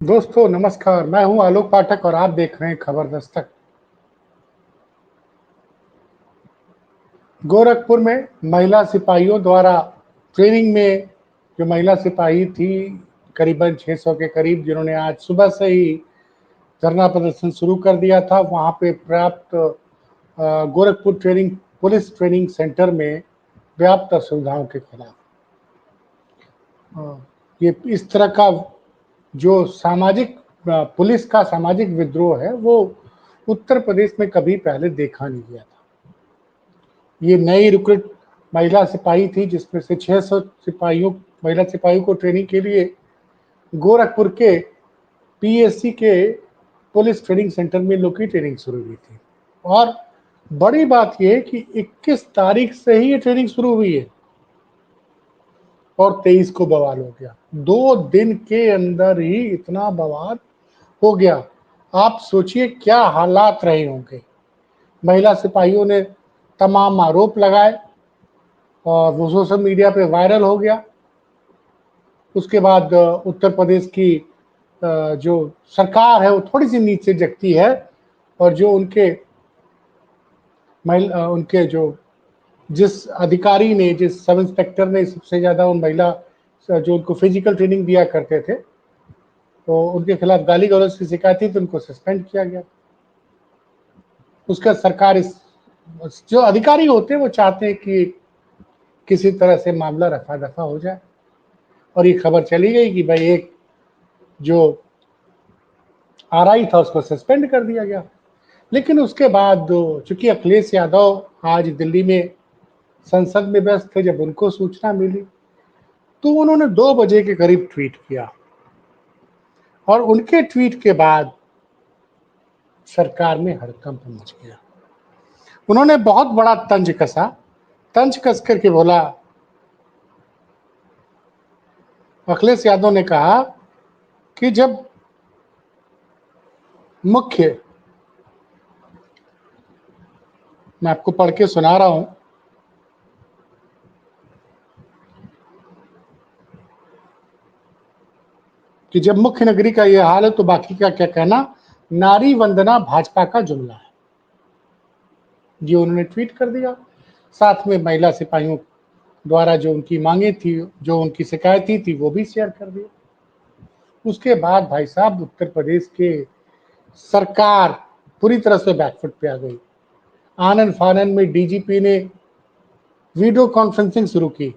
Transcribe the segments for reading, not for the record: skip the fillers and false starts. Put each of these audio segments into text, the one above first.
दोस्तों नमस्कार, मैं हूं आलोक पाठक और आप देख रहे हैं खबर दस्तक। गोरखपुर में महिला सिपाहियों द्वारा ट्रेनिंग में जो महिला सिपाही थी करीबन 600 के करीब, जिन्होंने आज सुबह से ही धरना प्रदर्शन शुरू कर दिया था, वहां पे पर्याप्त गोरखपुर पुलिस ट्रेनिंग सेंटर में व्याप्त असुविधाओं के खिलाफ ये इस तरह का जो पुलिस का सामाजिक विद्रोह है, वो उत्तर प्रदेश में कभी पहले देखा नहीं गया था। ये नई रिक्रूट महिला सिपाही थी, जिसमें से 600 महिला सिपाहियों को ट्रेनिंग के लिए गोरखपुर के पीएससी के पुलिस ट्रेनिंग सेंटर में लोग की ट्रेनिंग शुरू हुई थी। और बड़ी बात यह है कि 21 तारीख से ही ये ट्रेनिंग शुरू हुई है और 23 को बवाल हो गया। 2 दिन के अंदर ही इतना बवाल हो गया। आप सोचिए क्या हालात रहे होंगे। महिला सिपाहियों ने तमाम आरोप लगाए और वो सोशल मीडिया पे वायरल हो गया। उसके बाद उत्तर प्रदेश की जो सरकार है वो थोड़ी सी नीचे जगती है और जो उनके जो जिस अधिकारी ने, जिस सब इंस्पेक्टर ने सबसे ज़्यादा उन महिला जो उनको फिजिकल ट्रेनिंग दिया करते थे, तो उनके खिलाफ गाली गलौज की शिकायत थी, तो उनको सस्पेंड किया गया। उसका सरकार जो अधिकारी होते हैं वो चाहते हैं कि किसी तरह से मामला रफा दफा हो जाए और ये खबर चली गई कि भाई एक जो आरआई था उसको सस्पेंड कर दिया गया। लेकिन उसके बाद चूंकि अखिलेश यादव आज दिल्ली में संसद में व्यस्त थे, जब उनको सूचना मिली तो उन्होंने 2 बजे के करीब ट्वीट किया और उनके ट्वीट के बाद सरकार में हड़कंप मच गया। उन्होंने बहुत बड़ा तंज कस करके बोला। अखिलेश यादव ने कहा कि जब मुख्य मैं आपको पढ़ के सुना रहा हूं कि जब मुख्य नगरी का यह हाल है तो बाकी का क्या कहना, नारी वंदना भाजपा का जुमला है। ये उन्होंने ट्वीट कर दिया। साथ में महिला सिपाहियों द्वारा जो उनकी मांगे थी, जो उनकी शिकायतें थी, वो भी शेयर कर दिया। उसके बाद भाई साहब उत्तर प्रदेश के सरकार पूरी तरह से बैकफुट पे आ गई। आनन फानन में डीजीपी ने वीडियो कॉन्फ्रेंसिंग शुरू की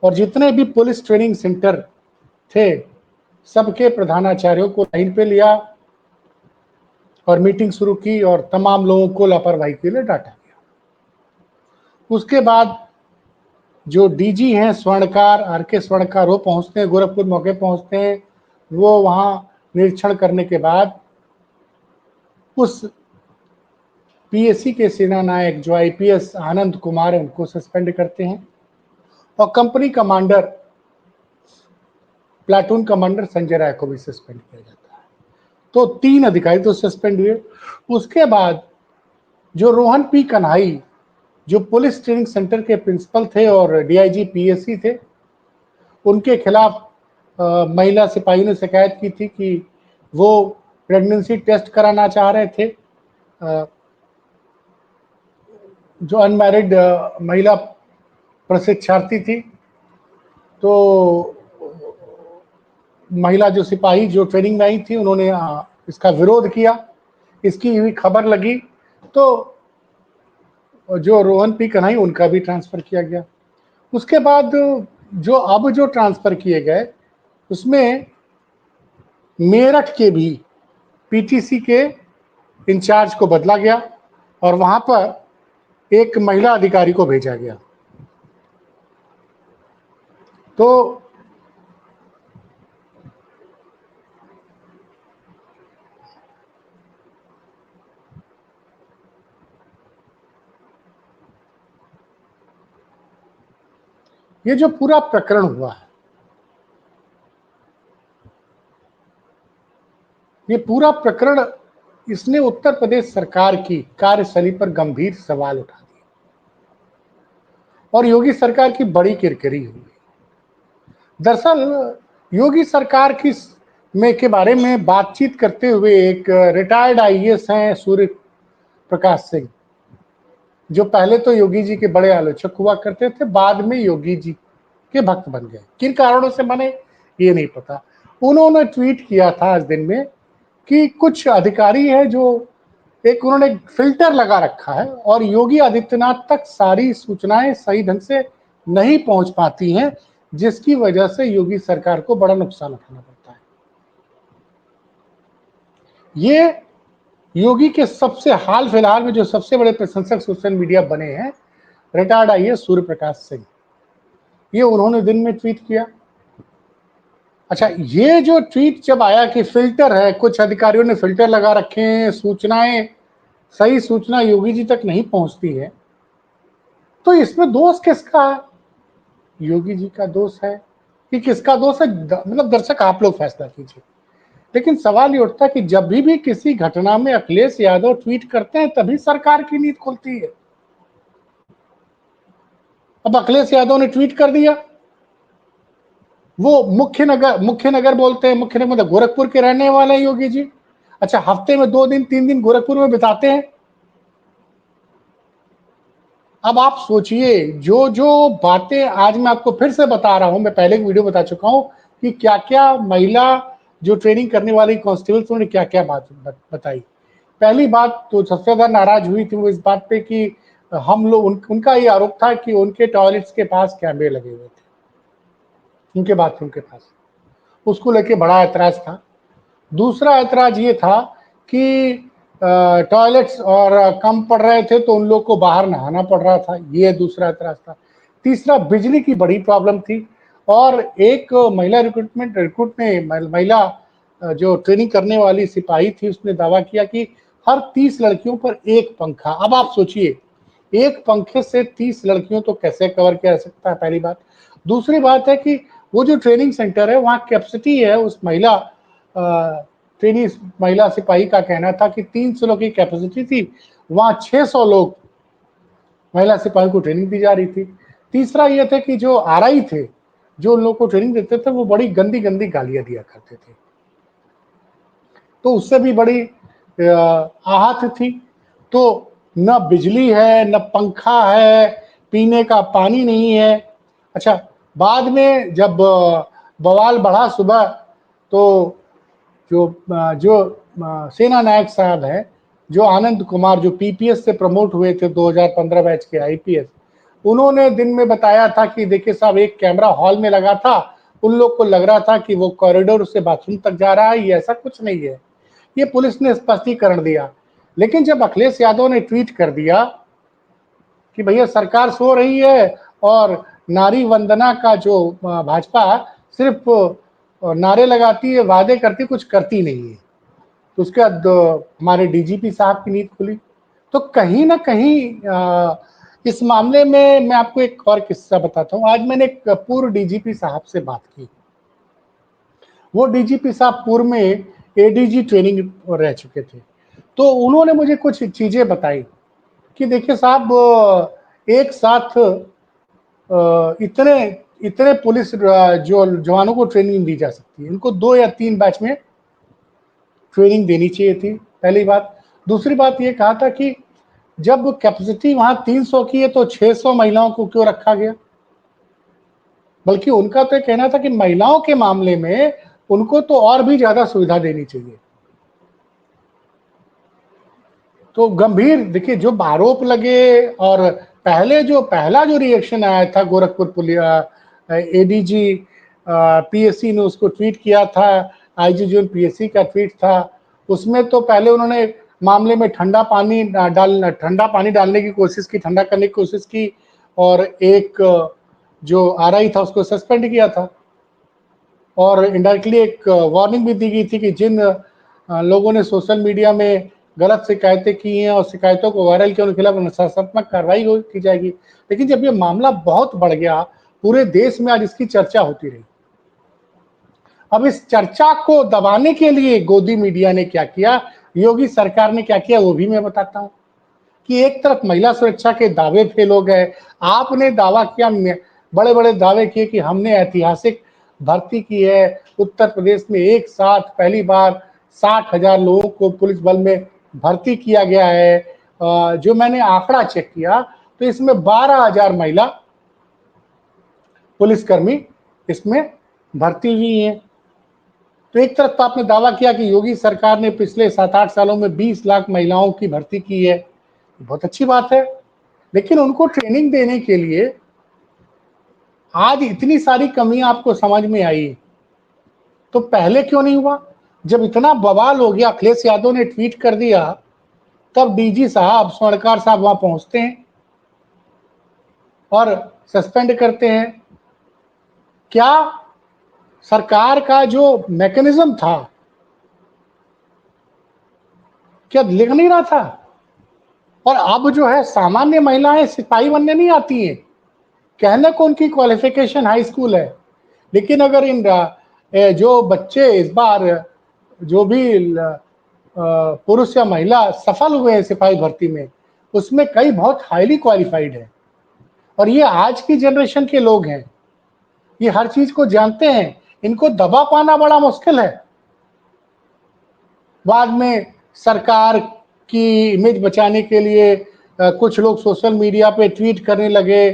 और जितने भी पुलिस ट्रेनिंग सेंटर थे सबके प्रधानाचार्यों को लाइन पे लिया और मीटिंग शुरू की और तमाम लोगों को लापरवाही के लिए डांटा गया। उसके बाद जो डीजी हैं स्वर्णकार, आर के स्वर्णकार, वो पहुंचते हैं गोरखपुर, मौके पहुंचते हैं। वो वहां निरीक्षण करने के बाद उस पीएससी के सेना नायक जो आईपीएस आनंद कुमार है उनको सस्पेंड करते हैं और company commander, platoon commander Sanjay Rai को भी सस्पेंड किया जाता है। तो 3 अधिकारी तो सस्पेंड हुए। उसके बाद जो रोहन पी कन्हाई, जो पुलिस ट्रेनिंग सेंटर के प्रिंसिपल थे और डीआईजी पीएससी थे, उनके खिलाफ महिला सिपाहियों ने शिकायत की थी कि वो प्रेगनेंसी टेस्ट कराना चाह रहे थे। जो अनमैरिड महिला प्रशिक्षार्थी थी, तो महिला जो सिपाही जो ट्रेनिंग में आई थी, उन्होंने इसका विरोध किया। इसकी हुई खबर लगी तो जो रोहन पी कन्हई उनका भी ट्रांसफर किया गया। उसके बाद जो ट्रांसफर किए गए उसमें मेरठ के भी पीटीसी के इंचार्ज को बदला गया और वहां पर एक महिला अधिकारी को भेजा गया। तो ये जो पूरा प्रकरण हुआ है, ये पूरा प्रकरण, इसने उत्तर प्रदेश सरकार की कार्यशैली पर गंभीर सवाल उठा दिए और योगी सरकार की बड़ी किरकिरी हुई। दरअसल योगी सरकार की में के बारे में बातचीत करते हुए एक रिटायर्ड आईएएस हैं सूर्य प्रकाश सिंह, जो पहले तो योगी जी के बड़े आलोचक हुआ करते थे, बाद में योगी जी के भक्त बन गए। किन कारणों से बने ये नहीं पता। उन्होंने ट्वीट किया था आज दिन में कि कुछ अधिकारी है जो एक उन्होंने फिल्टर लगा रखा है और योगी आदित्यनाथ तक सारी सूचनाएं सही ढंग से नहीं पहुंच पाती हैं, जिसकी वजह से योगी सरकार को बड़ा नुकसान उठाना पड़ता है। ये योगी के सबसे हाल फिलहाल में जो सबसे बड़े प्रशंसक सोशल मीडिया बने हैं, रिटायर्ड आईएएस सूर्य प्रकाश सिंह, ये उन्होंने दिन में ट्वीट किया। अच्छा, ये जो ट्वीट जब आया कि फिल्टर है, कुछ अधिकारियों ने फिल्टर लगा रखे हैं, सूचनाएं सही सूचना योगी जी तक नहीं पहुंचती है, तो इसमें दोष किसका है? योगी जी का दोष है कि किसका दोष है? मतलब दर्शक आप लोग फैसला कीजिए। लेकिन सवाल ये उठता है कि जब भी किसी घटना में अखिलेश यादव ट्वीट करते हैं तभी सरकार की नींद खुलती है। अब अखिलेश यादव ने ट्वीट कर दिया, वो मुख्य नगर बोलते हैं, मुख्य नगर मतलब गोरखपुर के रहने वाले हैं योगी जी। अच्छा, हफ्ते में 2 दिन 3 दिन गोरखपुर में बिताते हैं। अब आप सोचिए, जो जो बातें आज मैं आपको फिर से बता रहा हूं, मैं पहले वीडियो बता चुका हूं कि क्या क्या महिला जो ट्रेनिंग करने वाली कांस्टेबल उन्होंने क्या क्या बात बताई। पहली बात तो सबसे ज्यादा नाराज हुई थी वो इस बात पे कि हम लोग उनका ये आरोप था कि उनके टॉयलेट्स के पास कैमरे लगे हुए थे, उनके बाथरूम के पास, उसको लेके बड़ा ऐतराज था। दूसरा ऐतराज ये था कि टॉयलेट्स और कम पड़ रहे थे तो उन लोग को बाहर नहाना पड़ रहा था, ये दूसरा ऐतराज था। तीसरा, बिजली की बड़ी प्रॉब्लम थी और एक महिला रिक्रूट ने महिला जो ट्रेनिंग करने वाली सिपाही थी उसने दावा किया कि हर 30 लड़कियों पर एक पंखा। अब आप सोचिए, एक पंखे से 30 लड़कियों तो कैसे कवर किया जा सकता है, पहली बात। दूसरी बात है कि वो जो ट्रेनिंग सेंटर है वहाँ कैपेसिटी है, उस ट्रेनिंग महिला सिपाही का कहना था कि 300 लोग की कैपेसिटी थी, वहाँ 600 लोग महिला सिपाही को ट्रेनिंग दी जा रही थी। तीसरा ये था कि जो आरआई थे, जो उन लोगों को ट्रेनिंग देते थे, वो बड़ी गंदी गंदी गालियां दिया करते थे, तो उससे भी बड़ी आहत थी। तो न बिजली है, न पंखा है, पीने का पानी नहीं है। अच्छा, बाद में जब बवाल बढ़ा सुबह, तो जो सेना नायक साहब हैं, जो आनंद कुमार, जो पीपीएस से प्रमोट हुए थे 2015 बैच के आईपीएस, उन्होंने दिन में बताया था कि देखिए साहब, एक कैमरा हॉल में लगा था, उन लोग को लग रहा था कि वो कॉरिडोर से बाथरूम तक जा रहा है, ये ऐसा कुछ नहीं है। ये पुलिस ने स्पष्टीकरण दिया। लेकिन जब अखिलेश यादव ने ट्वीट कर दिया कि भैया सरकार सो रही है और नारी वंदना का जो भाजपा सिर्फ नारे लगाती है, वादे करती, कुछ करती नहीं है, तो उसके बाद हमारे डीजीपी साहब की नींद खुली। तो कहीं ना कहीं इस मामले में मैं आपको एक और किस्सा बताता हूँ। आज मैंने एक पूर्व डीजीपी साहब से बात की। वो डीजीपी साहब पूर्व में एडीजी ट्रेनिंग रह चुके थे, तो उन्होंने मुझे कुछ चीजें बताई कि देखिए साहब, एक साथ इतने इतने पुलिस जो जवानों को ट्रेनिंग दी जा सकती है, इनको 2 या 3 बैच में ट्रेनिंग देनी चाहिए थी, पहली बात। दूसरी बात ये कहा था कि जब कैपेसिटी वहां 300 की है तो 600 महिलाओं को क्यों रखा गया? बल्कि उनका तो कहना था कि महिलाओं के मामले में उनको तो और भी ज्यादा सुविधा देनी चाहिए। तो गंभीर देखिए जो आरोप लगे, और पहला जो रिएक्शन आया था गोरखपुर पुलिस एडीजी पीएससी ने उसको ट्वीट किया था, आईजी जो पीएससी का ट्वीट था, उसमें तो पहले उन्होंने मामले में ठंडा पानी डालने की कोशिश की, ठंडा करने की कोशिश की, और एक जो आरआई था उसको सस्पेंड किया था, और इनडायरेक्टली एक वार्निंग भी दी गई थी कि जिन लोगों ने सोशल मीडिया में गलत शिकायतें की हैं और शिकायतों को वायरल किया, उनके खिलाफ अनुशासनात्मक कार्रवाई की जाएगी। लेकिन जब ये मामला बहुत बढ़ गया, पूरे देश में आज इसकी चर्चा होती रही। अब इस चर्चा को दबाने के लिए गोदी मीडिया ने क्या किया, योगी सरकार ने क्या किया, वो भी मैं बताता हूं। कि एक तरफ महिला सुरक्षा के दावे फेल हो गए, आपने दावा किया, बड़े बड़े दावे किए कि हमने ऐतिहासिक भर्ती की है। उत्तर प्रदेश में एक साथ पहली बार 60,000 लोगों को पुलिस बल में भर्ती किया गया है। जो मैंने आंकड़ा चेक किया तो इसमें 12,000 महिला पुलिसकर्मी इसमें भर्ती हुई हैं। तो एक तरफ तो आपने दावा किया कि योगी सरकार ने पिछले 7-8 सालों में 20 लाख महिलाओं की भर्ती की है, बहुत अच्छी बात है। लेकिन उनको ट्रेनिंग देने के लिए आज इतनी सारी कमियां आपको समझ में आई, तो पहले क्यों नहीं हुआ? जब इतना बवाल हो गया, अखिलेश यादव ने ट्वीट कर दिया, तब डीजी साहब, स्वर्णकार साहब वहां पहुंचते हैं और सस्पेंड करते हैं। क्या सरकार का जो मैकेनिज्म था, क्या लिख नहीं रहा था? और अब जो है सामान्य महिलाएं सिपाही बनने नहीं आती हैं, कहने को उनकी क्वालिफिकेशन हाई स्कूल है, लेकिन अगर इन जो बच्चे इस बार जो भी पुरुष या महिला सफल हुए हैं सिपाही भर्ती में, उसमें कई बहुत हाईली क्वालिफाइड है और ये आज की जनरेशन के लोग हैं, ये हर चीज को जानते हैं, इनको दबा पाना बड़ा मुश्किल है। बाद में सरकार की इमेज बचाने के लिए कुछ लोग सोशल मीडिया पे ट्वीट करने लगे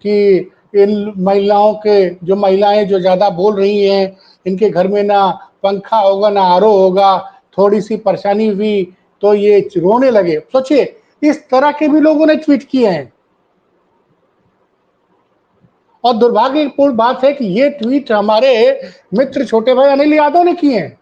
कि इन महिलाओं के जो महिलाएं जो ज़्यादा बोल रही हैं, इनके घर में ना पंखा होगा ना आरओ होगा, थोड़ी सी परेशानी हुई तो ये रोने लगे। सोचिए, इस तरह के भी लोगों ने ट्वीट किए हैं। और दुर्भाग्यपूर्ण बात है कि ये ट्वीट हमारे मित्र छोटे भाई अनिल यादव ने किए हैं।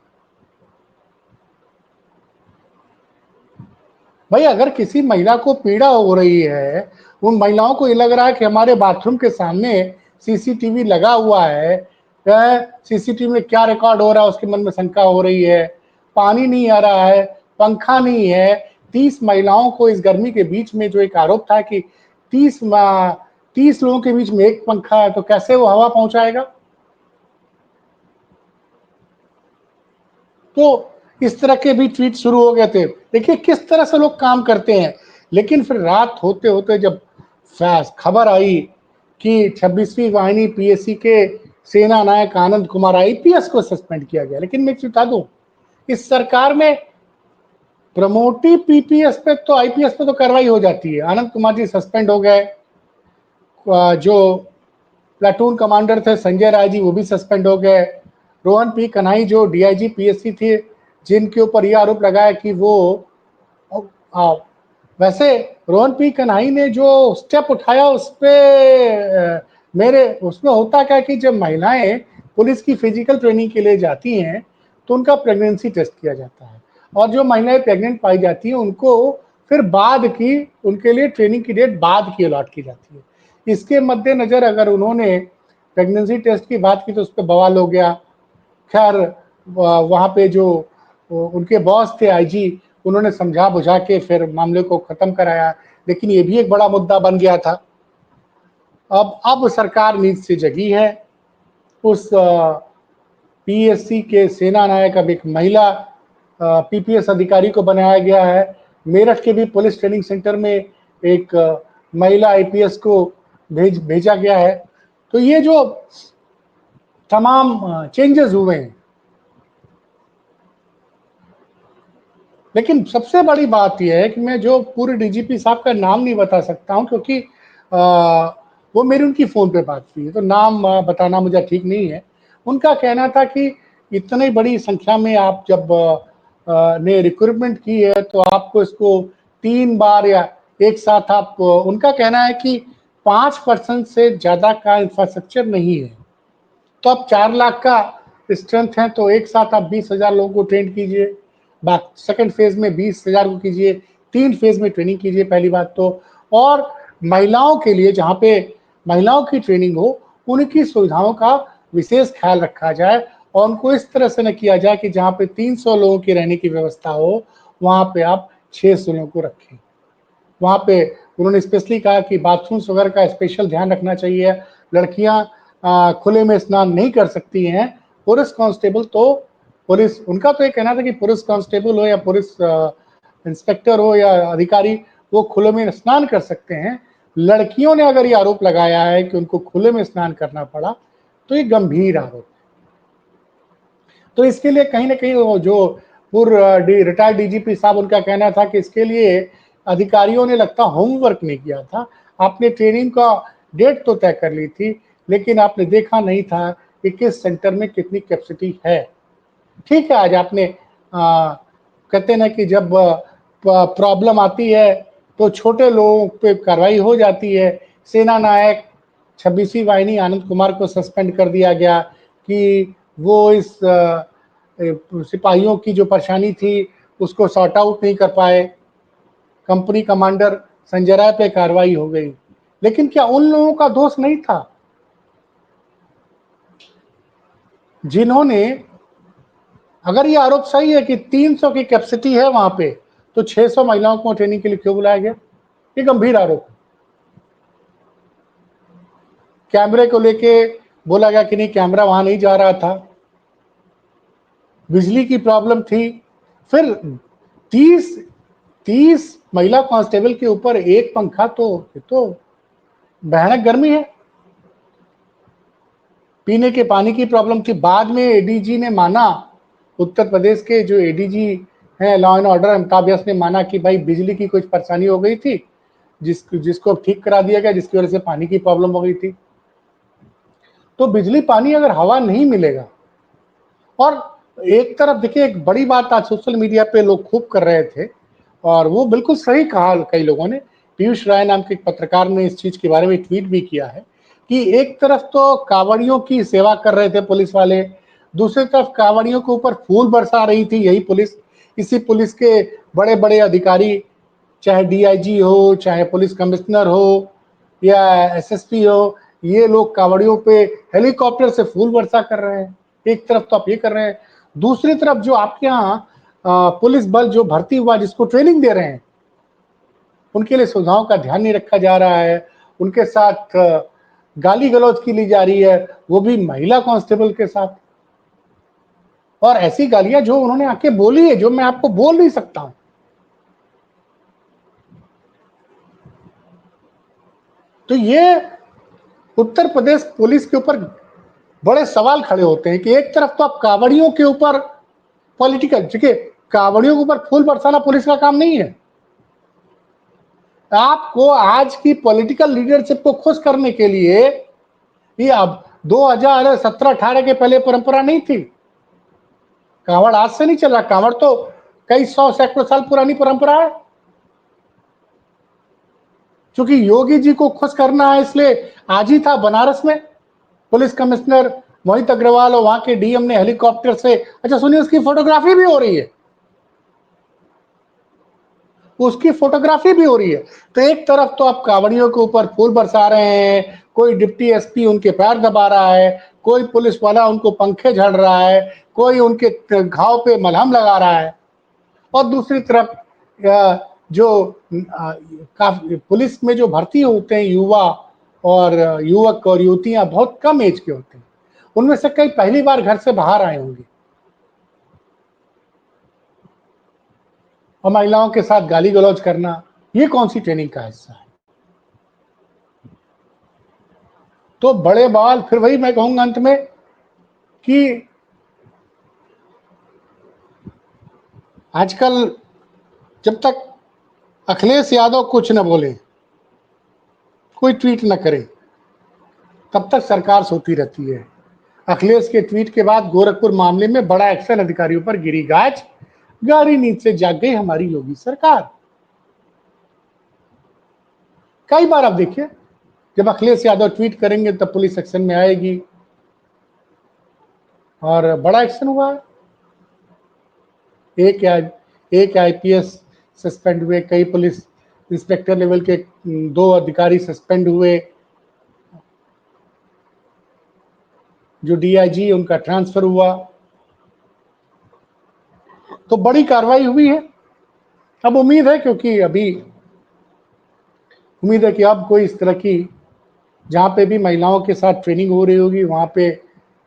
भाई, अगर किसी महिला को पीड़ा हो रही है, उन महिलाओं को ये लग रहा है कि हमारे बाथरूम के सामने सीसीटीवी लगा हुआ है, सीसीटीवी में क्या रिकॉर्ड हो रहा है उसके मन में शंका हो रही है, पानी नहीं आ रहा है, पंखा नहीं है। 30 महिलाओं को इस गर्मी के बीच में जो एक आरोप था कि 30 लोगों के बीच में एक पंखा है, तो कैसे वो हवा पहुंचाएगा? तो इस तरह के भी ट्वीट शुरू हो गए थे। देखिए किस तरह से लोग काम करते हैं। लेकिन फिर रात होते होते जब खबर आई कि 26वीं वाहिनी पीएससी के सेना नायक आनंद कुमार आईपीएस को सस्पेंड किया गया। लेकिन मैं एक बता दूं, इस सरकार में प्रमोटिव पीपीएस पे तो आईपीएस पे तो कार्रवाई हो जाती है। आनंद कुमार जी सस्पेंड हो गए, जो प्लाटून कमांडर थे संजय राय जी वो भी सस्पेंड हो गए। रोहन पी कन्हई जो डीआईजी पीएससी थे, जिनके ऊपर यह आरोप लगाया कि वो आ, वैसे रोहन पी कन्हई ने जो स्टेप उठाया उस पे मेरे उसमें होता क्या कि जब महिलाएं पुलिस की फिजिकल ट्रेनिंग के लिए जाती हैं तो उनका प्रेगनेंसी टेस्ट किया जाता है और जो महिलाएं प्रेग्नेंट पाई जाती हैं उनको फिर बाद की उनके लिए ट्रेनिंग की डेट बाद की अलॉट की जाती है। इसके मद्देनजर अगर उन्होंने प्रेगनेंसी टेस्ट की बात की तो उस पर बवाल हो गया। खैर वहाँ पे जो उनके बॉस थे आईजी, उन्होंने समझा बुझा के फिर मामले को खत्म कराया, लेकिन ये भी एक बड़ा मुद्दा बन गया था। अब सरकार नींद से जगी है। उस पीएससी के सेना नायक अब एक महिला पीपीएस अधिकारी को बनाया गया है। मेरठ के भी पुलिस ट्रेनिंग सेंटर में एक महिला आईपीएस को भेजा गया है। तो ये जो तमाम चेंजेस हुए हैं, लेकिन सबसे बड़ी बात यह है कि मैं जो पूरे डीजीपी साहब का नाम नहीं बता सकता हूं क्योंकि वो मेरी उनकी फ़ोन पे बात हुई है, तो नाम बताना मुझे ठीक नहीं है। उनका कहना था कि इतनी बड़ी संख्या में आप जब ने रिक्रूटमेंट की है तो आपको इसको 3 बार या एक साथ आप उनका कहना है कि 5% से ज़्यादा का इंफ्रास्ट्रक्चर नहीं है। तो अब 4 लाख का स्ट्रेंथ है तो एक साथ आप 20,000 लोगों को ट्रेन कीजिए, सेकंड फेज में 20,000 को कीजिए, 3 फेज में ट्रेनिंग कीजिए पहली बात तो। और महिलाओं के लिए जहाँ पे महिलाओं की ट्रेनिंग हो, उनकी सुविधाओं का विशेष ख्याल रखा जाए और उनको इस तरह से न किया जाए कि जहाँ पे 300 लोगों की रहने की व्यवस्था हो, वहाँ पे आप 600 लोगों को रखें। वहाँ पे उन्होंने स्पेशली कहा कि बाथरूम्स वगैरह का स्पेशल ध्यान रखना चाहिए। लड़कियां खुले में स्नान नहीं कर सकती हैं। पुलिस कांस्टेबल तो पुलिस उनका तो ये कहना था कि पुलिस कांस्टेबल हो या पुलिस इंस्पेक्टर हो या अधिकारी, वो खुले में स्नान कर सकते हैं। लड़कियों ने अगर ये आरोप लगाया है कि उनको खुले में स्नान करना पड़ा, तो ये गंभीर आरोप है। तो इसके लिए कहीं ना कहीं वो जो पूर्व रिटायर्ड डीजीपी साहब, उनका कहना था कि इसके लिए अधिकारियों ने लगता होमवर्क नहीं किया था। आपने ट्रेनिंग का डेट तो तय कर ली थी, लेकिन आपने देखा नहीं था कि किस सेंटर में कितनी कैपेसिटी है। ठीक है, आज आपने कहते हैं ना कि जब प्रॉब्लम आती है तो छोटे लोगों पे कार्रवाई हो जाती है। सेना नायक 26वीं वाहिनी आनंद कुमार को सस्पेंड कर दिया गया कि वो इस सिपाहियों की जो परेशानी थी उसको सॉर्ट आउट नहीं कर पाए। कंपनी कमांडर संजय राय पे कार्रवाई हो गई, लेकिन क्या उन लोगों का दोष नहीं था जिन्होंने, अगर ये आरोप सही है कि 300 की कैपेसिटी है वहां पे, तो 600 महिलाओं को ट्रेनिंग के लिए क्यों बुलाया गया? ये गंभीर आरोप। कैमरे को लेके बोला गया कि नहीं, कैमरा वहां नहीं जा रहा था। बिजली की प्रॉब्लम थी। फिर 30 30 महिला कांस्टेबल के ऊपर एक पंखा, तो भयानक गर्मी है। पीने के पानी की प्रॉब्लम थी। बाद में एडीजी ने माना, उत्तर प्रदेश के जो एडीजी हैं law and order, Amitabh yes ने माना कि भाई बिजली की कुछ परेशानी हो गई थी, जिसको ठीक करा दिया गया, जिसकी वजह से पानी की प्रॉब्लम हो गई थी। तो बिजली पानी अगर हवा नहीं मिलेगा, और एक तरफ देखिए, एक बड़ी बात आज सोशल मीडिया पे लोग खूब कर रहे थे, और वो बिल्कुल सही कहा कई लोगों ने। पीयूष राय नाम के एक पत्रकार ने इस चीज के बारे में ट्वीट भी किया है कि एक तरफ तो कांवड़ियों की सेवा कर रहे थे पुलिस वाले, दूसरी तरफ कांवड़ियों के ऊपर फूल बरसा रही थी यही पुलिस। इसी पुलिस के बड़े बड़े अधिकारी, चाहे डीआईजी हो, चाहे पुलिस कमिश्नर हो, या एसएसपी हो, ये लोग कांवड़ियों पे हेलीकॉप्टर से फूल वर्षा कर रहे हैं। एक तरफ तो आप ये कर रहे हैं, दूसरी तरफ जो आपके यहाँ पुलिस बल जो भर्ती हुआ, जिसको ट्रेनिंग दे रहे हैं, उनके लिए सुविधाओं का ध्यान नहीं रखा जा रहा है। उनके साथ गाली गलौज की ली जा रही है, वो भी महिला कांस्टेबल के साथ। और ऐसी गालियां जो उन्होंने आके बोली है, जो मैं आपको बोल नहीं सकता हूं। तो ये उत्तर प्रदेश पुलिस के ऊपर बड़े सवाल खड़े होते हैं कि एक तरफ तो आप कांवड़ियों के ऊपर पॉलिटिकल, देखिए कांवड़ियों के ऊपर फूल बरसाना पुलिस का काम नहीं है। आपको आज की पॉलिटिकल लीडरशिप को खुश करने के लिए, ये अब 2017-18 के पहले परंपरा नहीं थी। कांवड़ आज से नहीं चल रहा, कांवड़ तो कई सौ सैकड़ों साल पुरानी परंपरा है। क्योंकि योगी जी को खुश करना है, इसलिए आज ही था बनारस में पुलिस कमिश्नर मोहित अग्रवाल और वहां के डीएम ने हेलीकॉप्टर से, अच्छा सुनिए, उसकी फोटोग्राफी भी हो रही है, उसकी फोटोग्राफी भी हो रही है। तो एक तरफ तो आप कांवड़ियों के ऊपर फूल बरसा रहे हैं, कोई डिप्टी एसपी उनके पैर दबा रहा है, कोई पुलिस वाला उनको पंखे झड़ रहा है, कोई उनके घाव पे मलहम लगा रहा है, और दूसरी तरफ जो काफी पुलिस में जो भर्ती होते हैं युवा और युवक और युवतियां बहुत कम एज के होते हैं, उनमें से कई पहली बार घर से बाहर आए होंगे, और महिलाओं के साथ गाली गलौज करना, ये कौन सी ट्रेनिंग का हिस्सा है? तो बड़े बवाल, फिर वही मैं कहूंगा अंत में कि आजकल जब तक अखिलेश यादव कुछ न बोले, कोई ट्वीट न करे, तब तक सरकार सोती रहती है। अखिलेश के ट्वीट के बाद गोरखपुर मामले में बड़ा एक्शन, अधिकारियों पर गिरी गाज, गहरी नींद से जाग गई हमारी योगी सरकार। कई बार आप देखिए, जब अखिलेश यादव ट्वीट करेंगे तब पुलिस एक्शन में आएगी, और बड़ा एक्शन हुआ है। एक आईपीएस सस्पेंड हुए, कई पुलिस इंस्पेक्टर लेवल के 2 अधिकारी सस्पेंड हुए, जो डीआईजी उनका ट्रांसफर हुआ। तो बड़ी कार्रवाई हुई है। अब उम्मीद है, क्योंकि अभी उम्मीद है कि अब कोई इस तरह की, जहां पे भी महिलाओं के साथ ट्रेनिंग हो रही होगी, वहां पे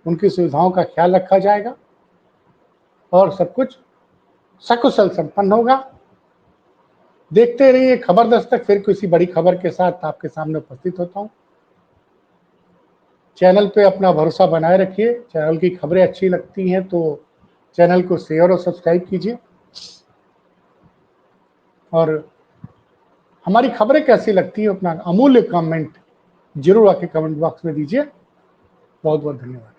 उनकी सुविधाओं का ख्याल रखा जाएगा और सब कुछ सकुशल संपन्न होगा। देखते रहिए खबर दस्तक, फिर किसी बड़ी खबर के साथ आपके सामने उपस्थित होता हूं। चैनल पे अपना भरोसा बनाए रखिए। चैनल की खबरें अच्छी लगती हैं तो चैनल को शेयर और सब्सक्राइब कीजिए और हमारी खबरें कैसी लगती है अपना अमूल्य कमेंट जरूर आके कमेंट बॉक्स में दीजिए। बहुत बहुत धन्यवाद।